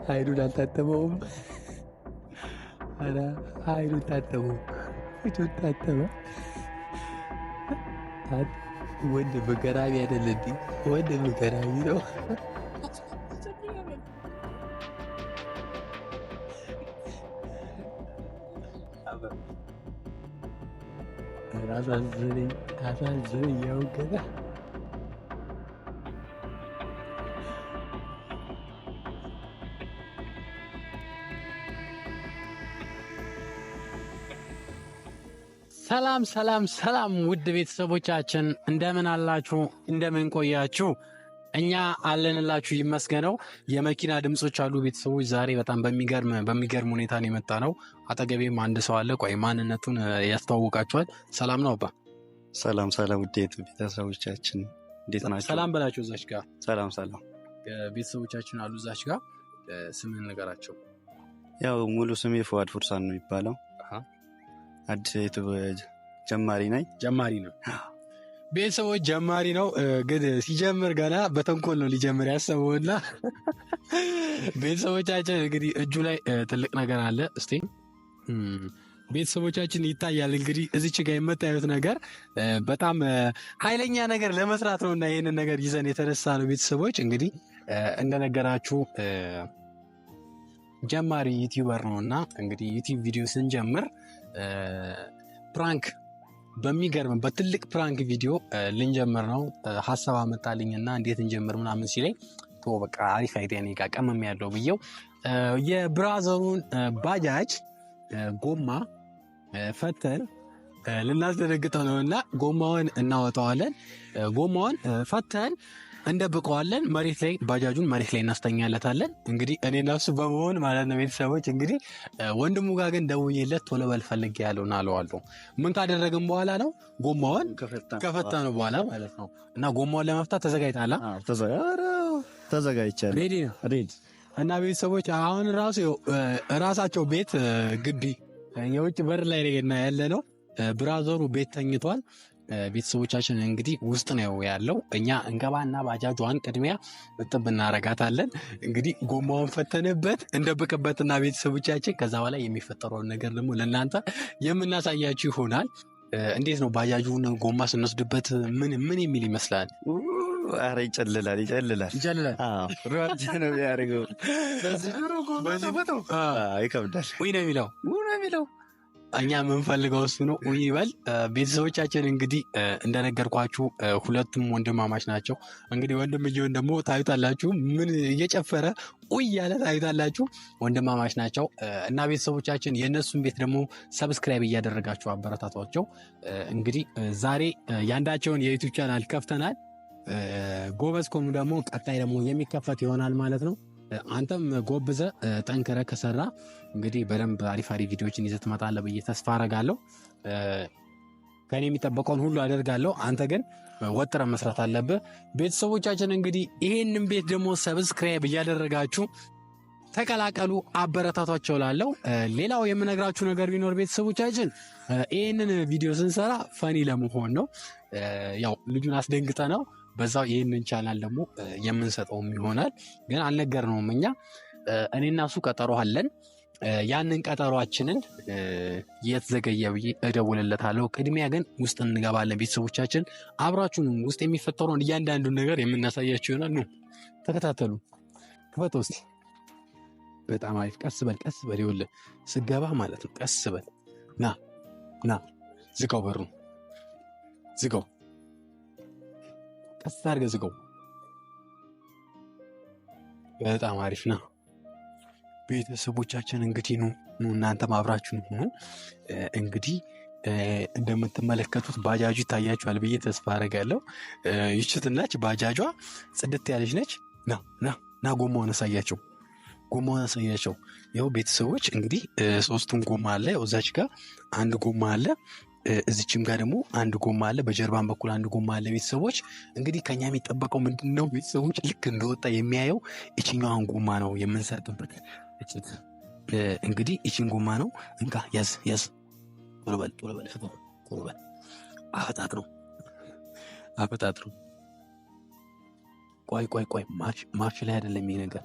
አይኑን አልታጠበውም። ኧረ አይኑን ታጠበው። እጁን ታጠበ። ወንድም ገራሚ አይደል እንዴ? ወንድም ገራሚ ነው። አሳዘነኝ ያው ገና ሰላም ሰላም ሰላም ውድ ቤተሰቦቻችን እንደምን አላችሁ? እንደምን ቆያችሁ? እኛ አለንላችሁ ይመስገነው። የመኪና ድምጾች አሉ ቤተሰቦች። ዛሬ በጣም በሚገርም ሁኔታ ነው የመጣ ነው። አጠገቤም አንድ ሰው አለ። ቆይ ማንነቱን ያስተዋውቃችኋል። ሰላም ነው አባ? ሰላም ሰላም ውድ ቤተሰቦቻችን እንዴት ናችሁ? ሰላም በላቸው እዛች ጋር። ሰላም ሰላም ቤተሰቦቻችን አሉ እዛች ጋር። ስምን ንገራቸው። ያው ሙሉ ስሜ ፉአድ ፉርሳን ነው የሚባለው። አዲስ ዩቲዩብ ጀማሪ ነኝ። ጀማሪ ነው ቤተሰቦች፣ ጀማሪ ነው ግን ሲጀምር ገና በተንኮል ነው ሊጀምር ያሰበውና ቤተሰቦቻችን እንግዲህ እጁ ላይ ትልቅ ነገር አለ። እስቲ ቤተሰቦቻችን ይታያል እንግዲህ እዚች ጋር የምታዩት ነገር በጣም ኃይለኛ ነገር ለመስራት ነውና ይሄንን ነገር ይዘን የተነሳ ነው። ቤተሰቦች እንግዲህ እንደነገራችሁ ጀማሪ ዩቲዩበር ነውና እንግዲህ ዩቲዩብ ቪዲዮ ስንጀምር ፕራንክ በሚገርም በትልቅ ፕራንክ ቪዲዮ ልንጀምር ነው። ሀሳብ አመጣልኝና እንዴት እንጀምር ምናምን ሲለኝ በቃ አሪፍ አይዲያ ነው ቀመም ያለው ብዬው የብራዘሩን ባጃጅ ጎማ ፈተን ልናስደነግጠው ነውና ጎማውን እናወጣዋለን። ጎማውን ፈተን እንደብቀዋለን። መሬት ላይ ባጃጁን መሬት ላይ እናስተኛለታለን። እንግዲህ እኔ እና እሱ በመሆን ማለት ነው ቤተሰቦች። እንግዲህ ወንድሙ ጋር ግን ደውዬለት ቶሎ በል ፈልጌ ያለውን አለዋለሁ። ምን ካደረግን በኋላ ነው ጎማውን ከፈታነው በኋላ ማለት ነው። እና ጎማውን ለመፍታት ተዘጋጅታላ? ተዘጋጅቻለሁ። ሬዲ ነው ሬዲ። እና ቤተሰቦች አሁን ራሳቸው ቤት ግቢ የውጭ በር ላይ ያለ ነው። ብራዘሩ ቤት ተኝቷል። ቤተሰቦቻችን እንግዲህ ውስጥ ነው ያለው። እኛ እንገባና ባጃጇን ቅድሚያ እጥብ እናረጋታለን። እንግዲህ ጎማውን ፈተንበት እንደብቅበትና ቤተሰቦቻችን ከዛ በኋላ የሚፈጠረውን ነገር ደግሞ ለእናንተ የምናሳያችሁ ይሆናል። እንዴት ነው ባጃጁን ጎማ ስንወስድበት ምን የሚል ይመስላል? ኧረ ይጨልላል። ሯጭ ነው የሚያደርገው። ይከብዳል። ውይ ነው የሚለው እኛ የምንፈልገው እሱ ነው። ይበል ቤተሰቦቻችን እንግዲህ እንደነገርኳችሁ ሁለቱም ወንድማማች ናቸው። እንግዲህ ወንድምየውን ደግሞ ታዩታላችሁ፣ ምን እየጨፈረ ያለ ታዩታላችሁ። ወንድማማች ናቸው እና ቤተሰቦቻችን የእነሱን ቤት ደግሞ ሰብስክራይብ እያደረጋችሁ አበረታቷቸው። እንግዲህ ዛሬ ያንዳቸውን የዩቲዩብ ቻናል ከፍተናል። ጎበዝ ከሆኑ ደግሞ ቀጣይ ደግሞ የሚከፈት ይሆናል ማለት ነው። አንተም ጎብዘ ጠንክረ ከሰራ እንግዲህ በደንብ አሪፍ ቪዲዮዎችን ይዘህ ትመጣለህ ብዬ ተስፋ አረጋለሁ። ከኔ የሚጠበቀውን ሁሉ አደርጋለሁ። አንተ ግን ወጥረ መስራት አለብህ። ቤተሰቦቻችን እንግዲህ ይሄንን ቤት ደግሞ ሰብስክራይብ እያደረጋችሁ ተቀላቀሉ፣ አበረታቷቸው ላለው። ሌላው የምነግራችሁ ነገር ቢኖር ቤተሰቦቻችን ይሄንን ቪዲዮ ስንሰራ ፈኒ ለመሆን ነው። ያው ልጁን አስደንግጠ ነው በዛው ይህንን ቻናል ደግሞ የምንሰጠውም ይሆናል። ግን አልነገርነውም። እኛ እኔና እሱ ቀጠሮ አለን። ያንን ቀጠሯችንን የተዘገየ ብዬ እደውልለታለሁ። ቅድሚያ ግን ውስጥ እንገባለን። ቤተሰቦቻችን አብራችሁን ውስጥ የሚፈጠረውን እያንዳንዱን ነገር የምናሳያችሁ ይሆናል። ነው ተከታተሉ። ክፈተው እስቲ። በጣም አሪፍ። ቀስ በል ይኸውልህ ስገባ ማለት ነው። ቀስ በል ና ዝጋው፣ በሩ ዝጋው፣ ቀስ አድርገህ ዝጋው። በጣም አሪፍ ነው። ቤተሰቦቻችን እንግዲህ ነው እናንተም አብራችሁን ሆኑ። እንግዲህ እንደምትመለከቱት ባጃጁ ይታያችኋል ብዬ ተስፋ አደርጋለሁ። ይችትናች ባጃጇ ጽድት ያለች ነች። ና ጎማውን አሳያቸው። ያው ቤተሰቦች እንግዲህ ሶስቱን ጎማ አለ። ያው እዛች ጋር አንድ ጎማ አለ፣ እዚችም ጋር ደግሞ አንድ ጎማ አለ፣ በጀርባን በኩል አንድ ጎማ አለ። ቤተሰቦች እንግዲህ ከኛ የሚጠበቀው ምንድነው? ቤተሰቦች ልክ እንደወጣ የሚያየው እቺኛዋን ጎማ ነው የምንሰርጥበት። እንግዲህ እቺን ጎማ ነው እንካ፣ ያዝ ቶሎ በል አፈጣጥ ነው። አፈጣጥሩ ቆይ ማርሽ ላይ አይደለም ይሄ ነገር።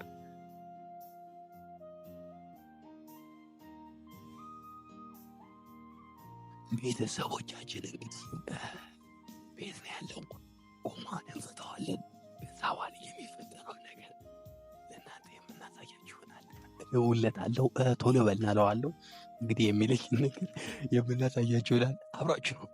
ቤተሰቦቻችን እንግዲህ ቤት ነው ያለው። ቁማን እንፈታዋለን። በዛ በኋላ የሚፈጠረው ነገር ለእናንተ የምናሳያችሁ ይሆናል። እውለታለሁ ቶሎ በልና እለዋለሁ። እንግዲህ የሚለኝ ነገር የምናሳያችሁ ይሆናል። አብራችሁ ነው።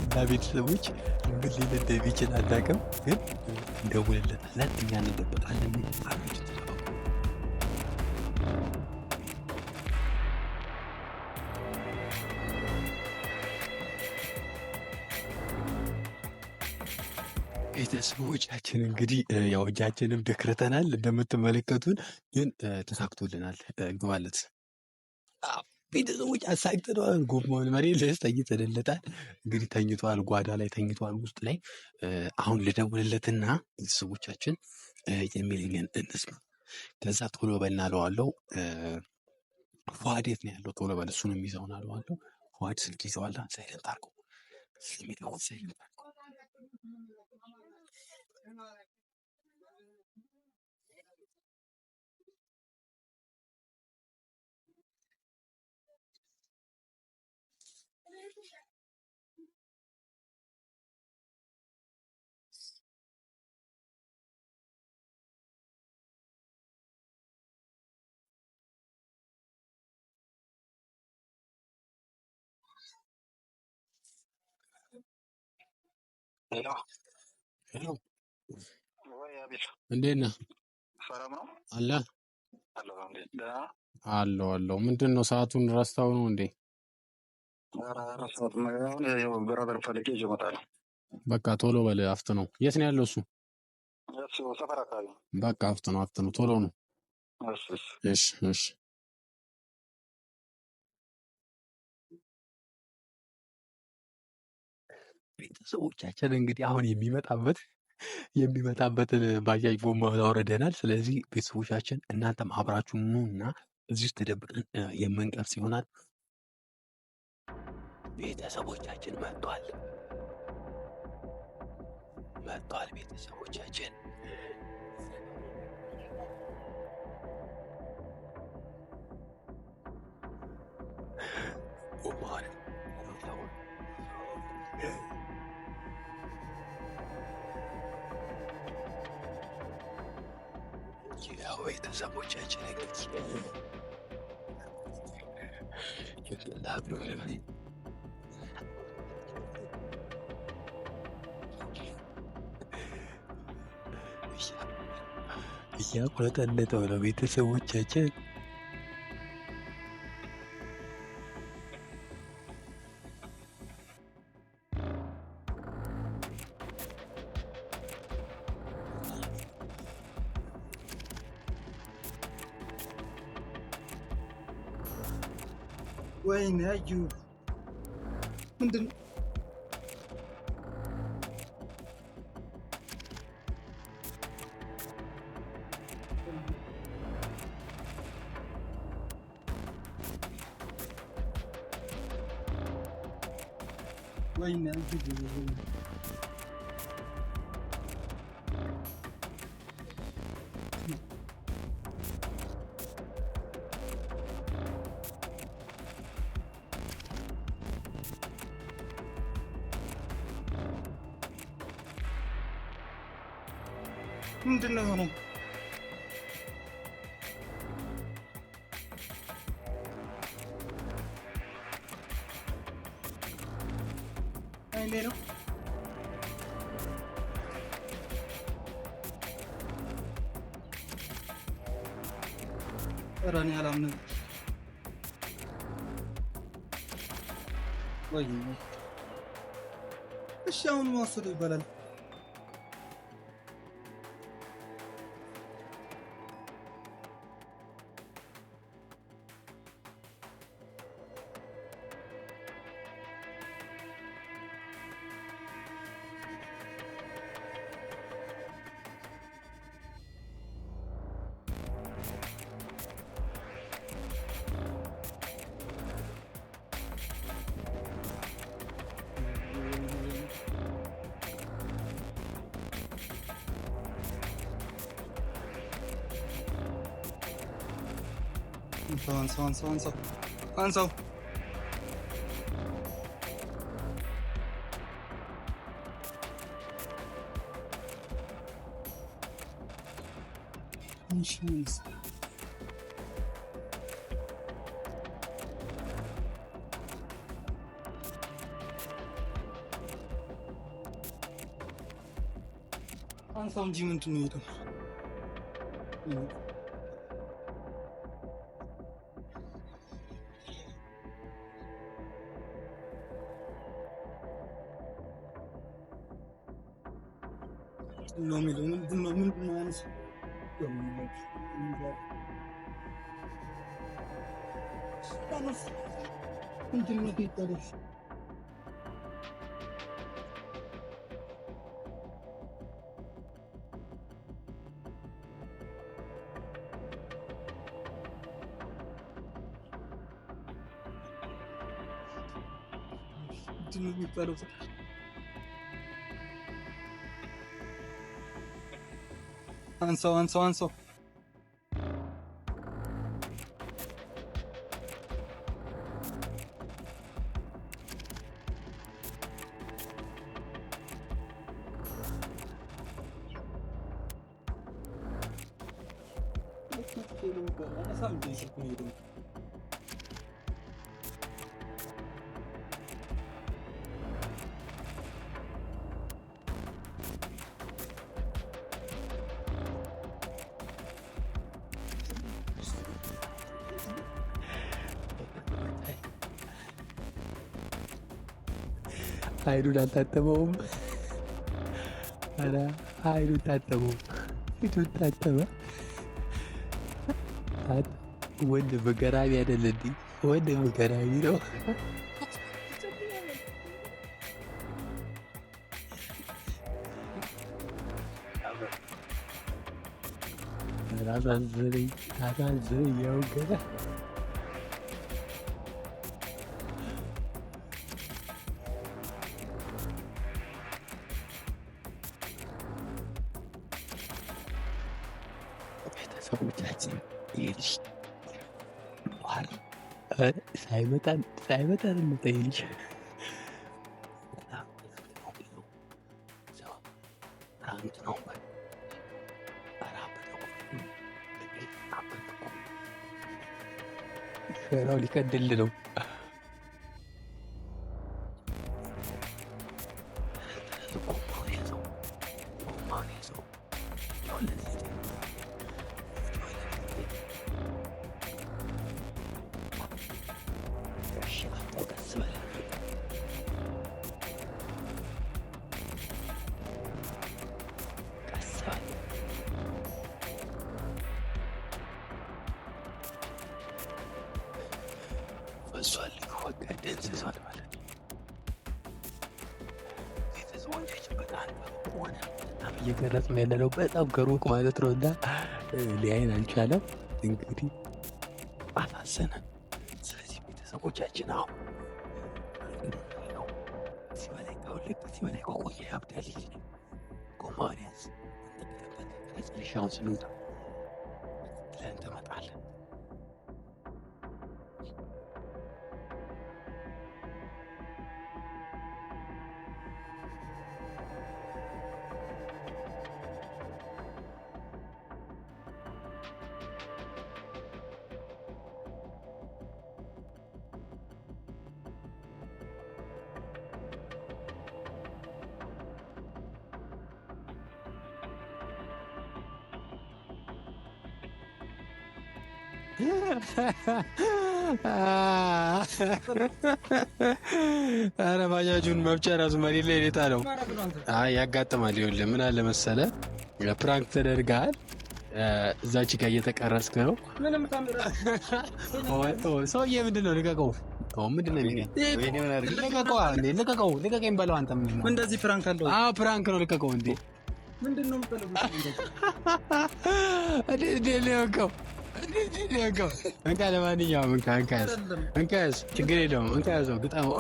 እና ቤተሰቦች ምን ሊል እንደሚችል አናውቅም፣ ግን እንደውልለታለን። እኛ እንደበቃለን። አቤት ቤተሰቦቻችን እንግዲህ ያው እጃችንም ደክረተናል እንደምትመለከቱን፣ ግን ተሳክቶልናል ማለት ቤተሰቦች አሳክተነዋል። ጎማውን መሬት ላይ ተኝተንለታል። እንግዲህ ተኝቷል፣ ጓዳ ላይ ተኝቷል፣ ውስጥ ላይ። አሁን ልደውልለትና ቤተሰቦቻችን የሚለኝን እንስማ። ከዛ ቶሎ በልና እለዋለሁ። ፏድ የት ነው ያለው? ቶሎ በል እሱን የሚይዘውን አለዋለሁ። ፏድ ስልክ ይዘዋል። ሳይለንት አድርገው ስለሚደውል ሳይለንት አድርገው። ሄሎ እንዴት ነህ? አለ አለው። ምንድን ነው ሰዓቱን ረስተው ነው እንዴ? በቃ ቶሎ በል አፍጥነው። የት ነው ያለው እሱ? በቃ አፍጥነው ቶሎ ነው። እሺ ቤተሰቦቻችን እንግዲህ አሁን የሚመጣበትን ባጃጅ ጎማ አውርደናል። ስለዚህ ቤተሰቦቻችን እናንተም አብራችሁ ኑ እና እዚህ ውስጥ ተደብቀን የምንቀርስ ይሆናል። ቤተሰቦቻችን መጥቷል። ቤተሰቦቻችን ቤተሰቦቻችን እያቁለጠለጠው ነው። ቤተሰቦቻችን ወይኔ አዩ ምንድን ነው? ወይኔ አጅብ ምንድን ነው የሆነው? አይኔ ነው ኧረ እኔ አላምንም። ወይኔ እሺ አሁን መወሰዱ ይባላል። አንሳው አንሳው እንጂ ምንድን ነው የሄደው? ነው የሚለው ምንድን ነው ያንስ ምንድን ነው ይባላል? ምንድን ነው የሚባለው? አንሳው አይኑን አልታጠበውም። ኧረ አይኑን ታጠበው። ፊቱን ታጠበ። ወንድም ገራሚ አይደል እንዴ? ወንድም ገራሚ ነው። አሳዘነኝ ያው ገና ቤተሰቦቻችን ይልሽ ሳይመጣን እንጠይልሽ ሸራው ሊቀድል ነው። እሷን በቃ ደንዝዟል ማለት ነው። ቤተሰቦቻችን በጣም እየቀረጽን ያለነው በጣም ከሩቅ ማለት ነው እና ሊያይን አልቻለም። እንግዲህ አሳዘነን። ስለዚህ ቤተሰቦቻችን አሁን ከዚህ በላይ ከቆየ ያብዳል። ጎማውን ያዝ ልሻውን ስንወጣ ብለን ትመጣለህ። ኧረ ባጃጁን መብቻ ራሱ መሬት ላይ ሌጣ ነው። አይ ያጋጥማል። ይኸውልህ ምን አለ መሰለህ ፕራንክ ተደርገሃል። እዛች ጋር እየተቀረጽክ ነው። ሰውዬ ምንድን ነው? ልቀቀው። ምንድን ነው ልቀቀው። ልቀቀኝ በለው አንተ። ምንድን ነው እንደዚህ ፕራንክ አለው? አዎ ፕራንክ ነው። ልቀቀው። እንዴ ምንድን ነው የምትለው? እንካ ለማንኛውም እንካያዝ ችግር የለውም። እንካያዘው ግጠመው።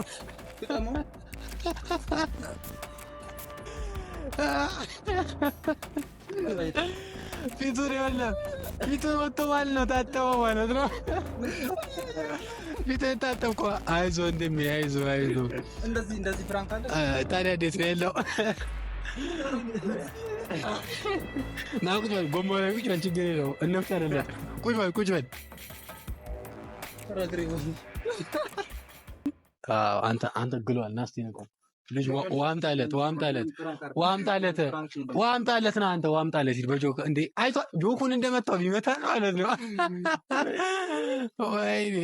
ፊቱን የለም ፊቱን ወጥቶ ማለት ነው። ታጠበው ማለት ነው። ፊቱን ታጠብኩ። አይዞህ እንደሚ አይዞህ እንደዚህ ፕራንክ አለ። ታዲያ እንዴት ነው የለው? ና ቁጭ በል። ጎማ ላይ ቁጭ በል። ችግር የለውም። እንፍጠርለት። ቁጭ በል። አንተ ግሏል። ና እስኪ ንቀው ልጅ ዋምጣለት ና አንተ ዋምጣለት። በጆክ እንዴ አይቶ ጆኩን እንደመታው ቢመታ ማለት ነው። ወይኔ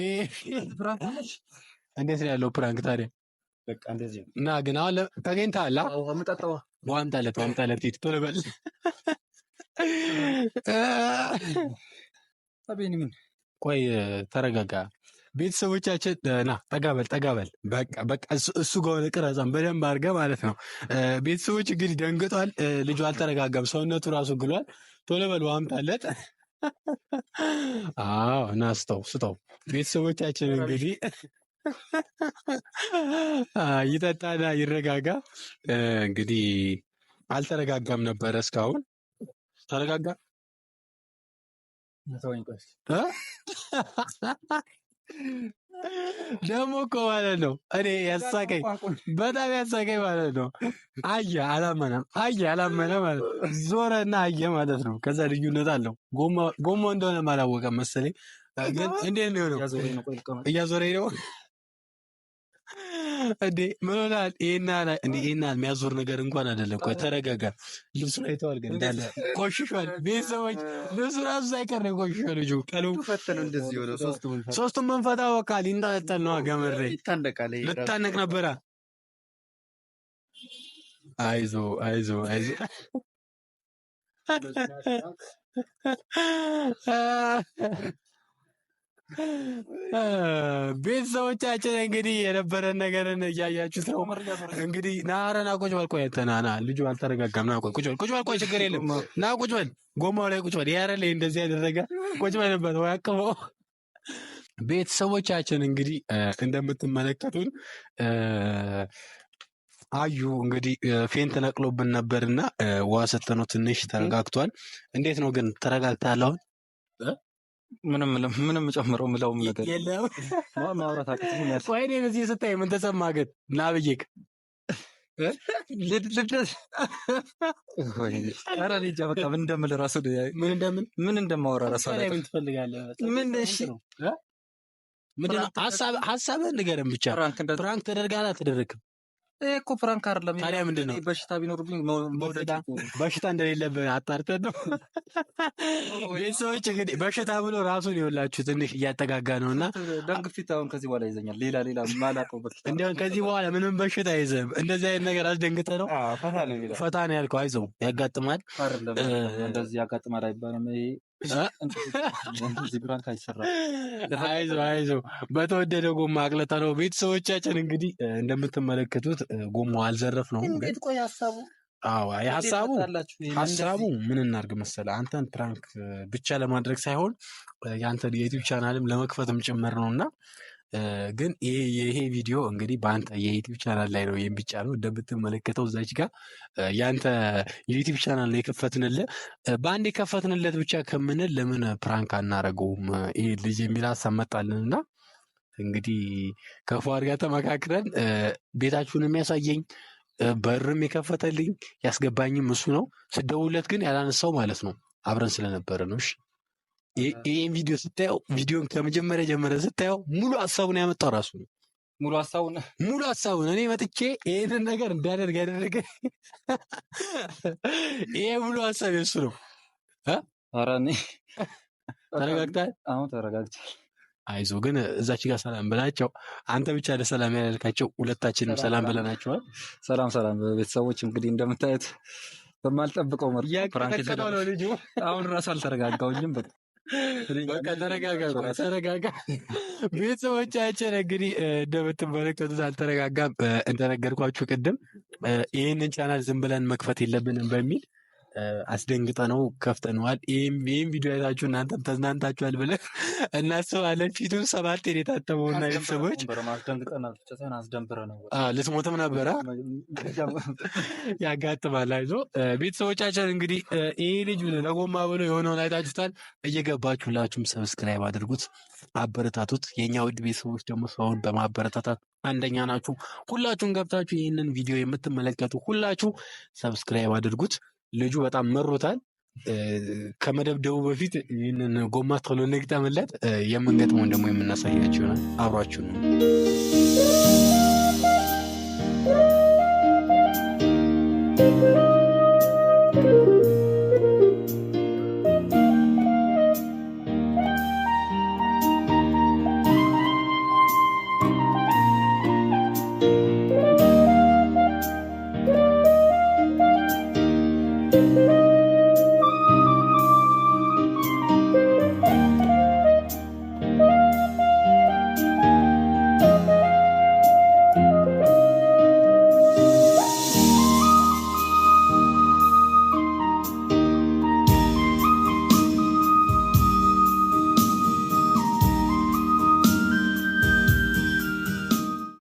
እንዴት ነው ያለው ፕራንክ ታዲያ? በቃ እንደዚህ ነው። እና ግን አሁን ተገኝተሃል። ዋምጣለት ሂድ ቶሎ በል። ቆይ ተረጋጋ። ቤተሰቦቻችን ና ጠጋበል። በቃ እሱ ጋር ቅረጸን በደንብ አድርገህ ማለት ነው። ቤተሰቦች እንግዲህ ደንግጧል። ልጁ አልተረጋጋም። ሰውነቱ ራሱ ግሏል። ቶሎ በል ዋምጣለት። አዎ እና ስጠው። ቤተሰቦቻችን እንግዲህ ይጠጣና ይረጋጋ። እንግዲህ አልተረጋጋም ነበረ እስካሁን። ተረጋጋ ደግሞ እኮ ማለት ነው። እኔ በጣም ያሳቀኝ ማለት ነው። አላመነ ማለት ነው። ዞረና አየ ማለት ነው። ከዛ ልዩነት አለው። ጎማ እንደሆነ አላወቀም መሰለኝ። ግን እንዴት ነው የሆነው? እያዞረኝ ነው እንዴ? ምን ሆናል? ይሄን የሚያዞር ነገር እንኳን አይደለም። ቆይ ተረጋጋ። ልብሱን አይተዋል ግን እንዳለ ቆሽሿል። ቤተሰቦች ልብሱ ራሱ ሳይቀር ነው ቆሽሿል። ልጁ ሶስቱም መንፈታ በቃ ሊንጠለጠል ነው። ገመድ ላይ ልታነቅ ነበረ። አይዞ ቤተሰቦቻችን እንግዲህ የነበረን ነገርን እያያችሁት ነው። እንግዲህ ናረና ቁጭ በል። ቆይ ና ልጁ አልተረጋጋም። ና ቁጭ በል። ቆይ ችግር የለም። ና ቁጭ በል። ጎማው ላይ ቁጭ በል። ያረ ላይ እንደዚህ ያደረገ ቁጭ በልበት። ወይ አቅመው። ቤተሰቦቻችን እንግዲህ እንደምትመለከቱን አዩ እንግዲህ ፌንት ነቅሎብን ነበርና ውሃ ሰጥተነው ትንሽ ተረጋግቷል። እንዴት ነው ግን ተረጋግተሃል አሁን? ምንም ጨምረው ምለውም ነገር የለም። ማውራት አቅቶኝ ነው። ቆይ እኔ በዚህ ስታይ ምን ተሰማህ ግን? ና ብዬሽ ኧረ እኔ እንጃ በቃ ምን እንደምል እራሱ ምን እንደማወራ እራሱ ምን ትፈልጋለህ? ምንድን ነው ሀሳብህን ንገረን ብቻ። ፕራንክ ተደርገሃል አልተደረግክም? እኮ ፕራንክ አይደለም። ታዲያ ምንድን ነው? በሽታ ቢኖርብኝ በሽታ እንደሌለብህ አጣርተን ነው። ቤተሰቦች እንግዲህ በሽታ ብሎ ራሱን ይኸውላችሁ ትንሽ እያጠጋጋ ነው እና ደም ግፊት አሁን ከዚህ በኋላ ይዘኛል። ሌላ ማላውቀው በሽታ እንዲያውም ከዚህ በኋላ ምንም በሽታ አይዘህም። እንደዚህ አይነት ነገር አስደንግጠህ ነው ፈታ ነው ያልከው። አይዞህ ያጋጥማል። እንደዚህ ያጋጥማል አይባልም። ፕራንክ አይሰራም። አይዞህ በተወደደ ጎማ አቅለጠ ነው። ቤተሰቦቻችን እንግዲህ እንደምትመለከቱት ጎማው አልዘረፍ ነው። ሀሳቡ ምን እናድርግ መሰለህ? አንተን ፕራንክ ብቻ ለማድረግ ሳይሆን የአንተን የዩቲዩብ ቻናልም ለመክፈትም ጭምር ነው እና ግን ይሄ ቪዲዮ እንግዲህ በአንተ የዩቲዩብ ቻናል ላይ ነው የሚጫነው። እንደምትመለከተው እዛች ጋር የአንተ የዩቲዩብ ቻናል ነው የከፈትንልህ። በአንድ የከፈትንለት ብቻ ከምንል ለምን ፕራንክ አናረገውም ይሄ ልጅ የሚል ሀሳብ መጣልንና እንግዲህ ከፏድ ጋር ተመካክረን ቤታችሁን የሚያሳየኝ በርም የከፈተልኝ ያስገባኝም እሱ ነው። ስደውለት ግን ያላነሳው ማለት ነው አብረን ስለነበረ ነው። እሺ ይህን ቪዲዮ ስታየው ቪዲዮን ከመጀመሪያ ጀመረ ስታየው ሙሉ ሀሳቡን ያመጣው ራሱ ነው። ሙሉ ሀሳቡን እኔ መጥቼ ይህንን ነገር እንዳደርግ ያደረገ ይሄ ሙሉ ሀሳብ የሱ ነው። ተረጋግታል? አሁን ተረጋግታል። አይዞ ግን እዛች ጋር ሰላም ብላቸው። አንተ ብቻ ለሰላም ያላልካቸው ሁለታችንም ሰላም ብለናቸዋል። ሰላም ቤተሰቦች። እንግዲህ እንደምታዩት በማልጠብቀው እያቀጠቀጠው ነው ልጁ። አሁን ራሱ አልተረጋጋውኝም። በቃ ተረጋጋ። ቤተሰቦቻችን እንግዲህ እንደምትመለከቱት አልተረጋጋም። እንደነገርኳችሁ ቅድም ይህንን ቻናል ዝም ብለን መክፈት የለብንም በሚል አስደንግጠ ነው ከፍተነዋል። ይህም ቪዲዮ አይታችሁ እናንተም ተዝናንታችኋል ብለን እናስባለን። ፊቱን 7 የታተመውና ቤተሰቦች ልትሞትም ነበረ ያጋጥማል። አይዞ ቤተሰቦቻችን እንግዲህ ይህ ልጅ ለጎማ ብሎ የሆነውን አይታችሁታል። እየገባችሁ ሁላችሁም ሰብስክራይብ አድርጉት፣ አበረታቱት። የእኛ ውድ ቤተሰቦች ደግሞ ሰውን በማበረታታት አንደኛ ናችሁ። ሁላችሁም ገብታችሁ ይህንን ቪዲዮ የምትመለከቱ ሁላችሁ ሰብስክራይብ አድርጉት። ልጁ በጣም መሮታል። ከመደብደቡ በፊት ይህንን ጎማ ቶሎ እንግጠምለት። የምንገጥመውን ደግሞ የምናሳያችሁ ይሆናል። አብሯችሁ ነው።